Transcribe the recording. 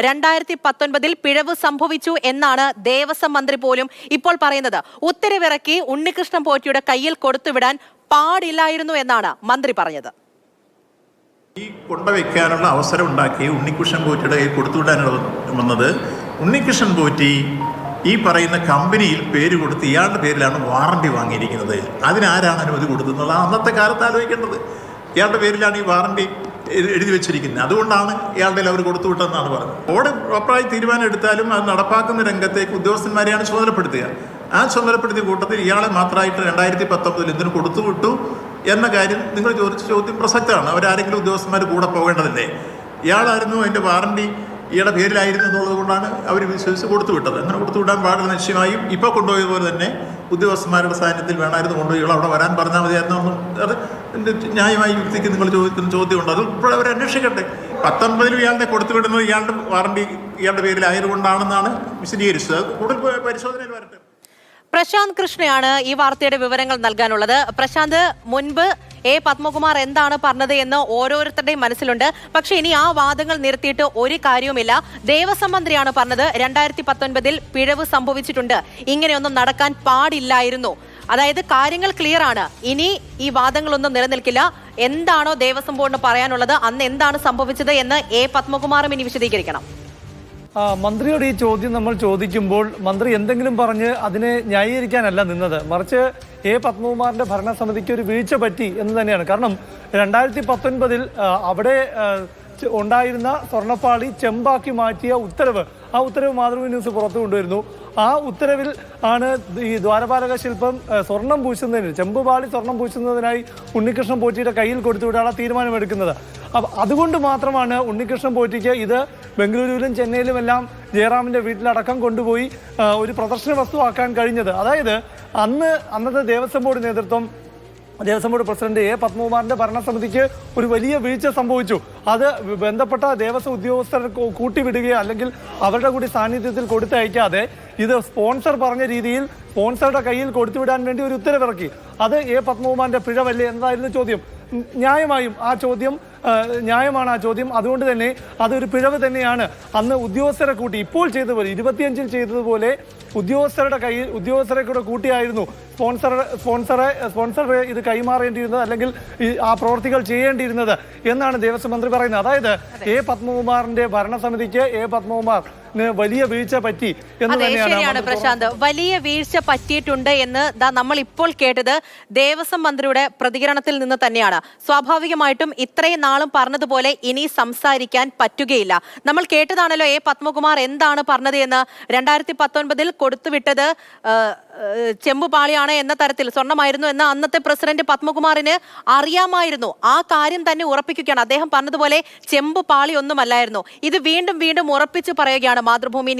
2019 പിഴവ് സംഭവിച്ചു എന്നാണ് ദേവസ്വം മന്ത്രി പോലും ഇപ്പോൾ പറയുന്നത്. ഉത്തരവിറക്കി ഉണ്ണികൃഷ്ണൻ പോറ്റിയുടെ കയ്യിൽ കൊടുത്തുവിടാൻ പാടില്ലായിരുന്നു എന്നാണ് മന്ത്രി പറഞ്ഞത്. ഈ കൊണ്ടുവയ്ക്കാനുള്ള അവസരം ഉണ്ടാക്കി ഉണ്ണികൃഷ്ണൻ പോറ്റിയുടെ കയ്യിൽ കൊടുത്തുവിടാനുള്ള വന്നത് ഉണ്ണികൃഷ്ണൻ പോറ്റി ഈ പറയുന്ന കമ്പനിയിൽ പേര് കൊടുത്ത് ഇയാളുടെ പേരിലാണ് വാറണ്ടി വാങ്ങിയിരിക്കുന്നത്. അതിനാരാണ് അനുമതി കൊടുക്കുന്നത്? അന്നത്തെ കാലത്ത് ആലോചിക്കേണ്ടത്. ഇയാളുടെ പേരിലാണ് ഈ വാറണ്ടി എഴുതി വെച്ചിരിക്കുന്നത്. അതുകൊണ്ടാണ് ഇയാളുടെ അവർ കൊടുത്തുവിട്ടെന്നാണ് പറഞ്ഞത്. ബോർഡ് പ്രോപ്പറായി തീരുമാനം എടുത്താലും അത് നടപ്പാക്കുന്ന രംഗത്തേക്ക് ഉദ്യോഗസ്ഥന്മാരെയാണ് ചുമതലപ്പെടുത്തുക. ആ ചുമതലപ്പെടുത്തിയ കൂട്ടത്തിൽ ഇയാളെ മാത്രമായിട്ട് 2019 എന്തിനു കൊടുത്തുവിട്ടു എന്ന കാര്യം നിങ്ങൾ ചോദിച്ച ചോദ്യം പ്രസക്തമാണ്. അവരാരെങ്കിലും ഉദ്യോഗസ്ഥന്മാർ കൂടെ പോകേണ്ടതില്ലേ? ഇയാളായിരുന്നു അതിൻ്റെ വാറണ്ടി ഇയാളുടെ പേരിലായിരുന്നു എന്നുള്ളത് കൊണ്ടാണ് അവർ വിശ്വസിച്ച് കൊടുത്തുവിട്ടത്. അങ്ങനെ കൊടുത്തുവിടാൻ പാടില്ല. നിശ്ചയമായും ഇപ്പോൾ കൊണ്ടുപോയതുപോലെ തന്നെ ഉദ്യോഗസ്ഥന്മാരുടെ സാന്നിധ്യത്തിൽ വേണമായിരുന്നു കൊണ്ടുപോയി ഇയാൾ അവിടെ വരാൻ പറഞ്ഞാൽ മതിയായിരുന്നു. അത് ന്യായമായ യുക്തിക്ക് നിങ്ങൾ ചോദിക്കുന്ന ചോദ്യമുണ്ട്. അത് ഇപ്പോൾ അവർ അന്വേഷിക്കട്ടെ. 19 ഇയാളുടെ കൊടുത്തുവിടുന്നത് ഇയാളുടെ വാറണ്ടി ഇയാളുടെ പേരിലായതുകൊണ്ടാണെന്നാണ് വിശദീകരിച്ചത്. കൂടുതൽ പരിശോധനയിൽ വരട്ടെ. പ്രശാന്ത് കൃഷ്ണയാണ് ഈ വാർത്തയുടെ വിവരങ്ങൾ നൽകാനുള്ളത്. പ്രശാന്ത്, മുൻപ് പത്മകുമാർ എന്താണ് പറഞ്ഞത് എന്ന് ഓരോരുത്തരുടെയും മനസ്സിലുണ്ട്. പക്ഷെ ഇനി ആ വാദങ്ങൾ നിർത്തിയിട്ട് ഒരു കാര്യവുമില്ല. ദേവസ്വം മന്ത്രിയാണ് പറഞ്ഞത് 2019 പിഴവ് സംഭവിച്ചിട്ടുണ്ട്, ഇങ്ങനെയൊന്നും നടക്കാൻ പാടില്ലായിരുന്നു. അതായത് കാര്യങ്ങൾ ക്ലിയർ ആണ്. ഇനി ഈ വാദങ്ങളൊന്നും നിലനിൽക്കില്ല. എന്താണോ ദേവസ്വം ബോർഡിന് പറയാനുള്ളത്, അന്ന് എന്താണ് സംഭവിച്ചത് എന്ന് പത്മകുമാറും ഇനി വിശദീകരിക്കണം. മന്ത്രിയോട് ഈ ചോദ്യം നമ്മൾ ചോദിക്കുമ്പോൾ മന്ത്രി എന്തെങ്കിലും പറഞ്ഞ് അതിനെ ന്യായീകരിക്കാനല്ല നിന്നത്. മറിച്ച് പത്മകുമാറിന്റെ ഭരണസമിതിക്ക് ഒരു വീഴ്ച പറ്റി എന്ന് തന്നെയാണ്. കാരണം 2019 അവിടെ ഉണ്ടായിരുന്ന സ്വർണ്ണപ്പാളി ചെമ്പാക്കി മാറ്റിയ ഉത്തരവ്, ആ ഉത്തരവ് മാതൃഭൂമി ന്യൂസ് പുറത്തു കൊണ്ടുവരുന്നു. ആ ഉത്തരവിൽ ആണ് ഈ ദ്വാരപാലക ശില്പം സ്വർണം പൂശുന്നതിന്, ചെമ്പുപാളി സ്വർണം പൂശുന്നതിനായി ഉണ്ണികൃഷ്ണൻ പോറ്റിയുടെ കയ്യിൽ കൊടുത്തുവിടാനുള്ള തീരുമാനമെടുക്കുന്നത്. അപ്പം അതുകൊണ്ട് മാത്രമാണ് ഉണ്ണികൃഷ്ണൻ പോറ്റിക്ക് ഇത് ബംഗളൂരുവിലും ചെന്നൈയിലുമെല്ലാം ജയറാമിന്റെ വീട്ടിലടക്കം കൊണ്ടുപോയി ഒരു പ്രദർശന വസ്തുവാക്കാൻ കഴിഞ്ഞത്. അതായത് അന്നത്തെ ദേവസ്വം ബോർഡ് നേതൃത്വം, ദേവസ്വം ബോർഡ് പ്രസിഡന്റ് പത്മകുമാറിന്റെ ഭരണസമിതിക്ക് ഒരു വലിയ വീഴ്ച സംഭവിച്ചു. അത് ബന്ധപ്പെട്ട ദേവസ്വം ഉദ്യോഗസ്ഥരെ കൂട്ടിവിടുകയോ അല്ലെങ്കിൽ അവരുടെ കൂടി സാന്നിധ്യത്തിൽ കൊടുത്തയക്കാതെ ഇത് സ്പോൺസർ പറഞ്ഞ രീതിയിൽ സ്പോൺസറുടെ കയ്യിൽ കൊടുത്തുവിടാൻ വേണ്ടി ഒരു ഉത്തരവിറക്കി. അത് പത്മകുമാറിന്റെ പിഴവല്ലേ എന്നതായിരുന്നു ചോദ്യം. ന്യായമായും ആ ചോദ്യം ന്യായമാണ്. ആ ചോദ്യം അതുകൊണ്ട് തന്നെ അതൊരു പിഴവ് തന്നെയാണ്. അന്ന് ഉദ്യോഗസ്ഥരെ കൂട്ടി, ഇപ്പോൾ ചെയ്തതുപോലെ 25-ൽ ചെയ്തതുപോലെ ഉദ്യോഗസ്ഥരെ കൂടെ കൂട്ടിയായിരുന്നു സ്പോൺസറെ ഇത് കൈമാറേണ്ടിയിരുന്നത് അല്ലെങ്കിൽ ആ പ്രവർത്തികൾ ചെയ്യേണ്ടിയിരുന്നത് എന്നാണ് ദേവസ്വം മന്ത്രി പറയുന്നത്. അതായത് പത്മകുമാറിന്റെ ഭരണസമിതിക്ക് പത്മകുമാർ വലിയ വീഴ്ച പറ്റി എന്ന് തന്നെയാണ്. പ്രശാന്ത്, വലിയ വീഴ്ച പറ്റിയിട്ടുണ്ട് എന്ന് നമ്മൾ ഇപ്പോൾ കേട്ടത് ദേവസ്വം മന്ത്രിയുടെ പ്രതികരണത്തിൽ നിന്ന് തന്നെയാണ്. സ്വാഭാവികമായിട്ടും ഇത്രയും നാളും പറഞ്ഞതുപോലെ ഇനി സംസാരിക്കാൻ പറ്റുകയില്ല. നമ്മൾ കേട്ടതാണല്ലോ പത്മകുമാർ എന്താണ് പറഞ്ഞത് എന്ന്. 2019 കൊടുത്തുവിട്ടത് ചെമ്പുപാളിയാണ് എന്ന തരത്തിൽ, സ്വർണ്ണമായിരുന്നു എന്ന് അന്നത്തെ പ്രസിഡന്റ് പത്മകുമാറിന് അറിയാമായിരുന്നു. ആ കാര്യം തന്നെ ഉറപ്പിക്കുകയാണ്. അദ്ദേഹം പറഞ്ഞതുപോലെ ചെമ്പുപാളി ഒന്നുമല്ലായിരുന്നു. ഇത് വീണ്ടും വീണ്ടും ഉറപ്പിച്ച് പറയുകയാണ് മാതൃഭൂമി ന്യൂസ്.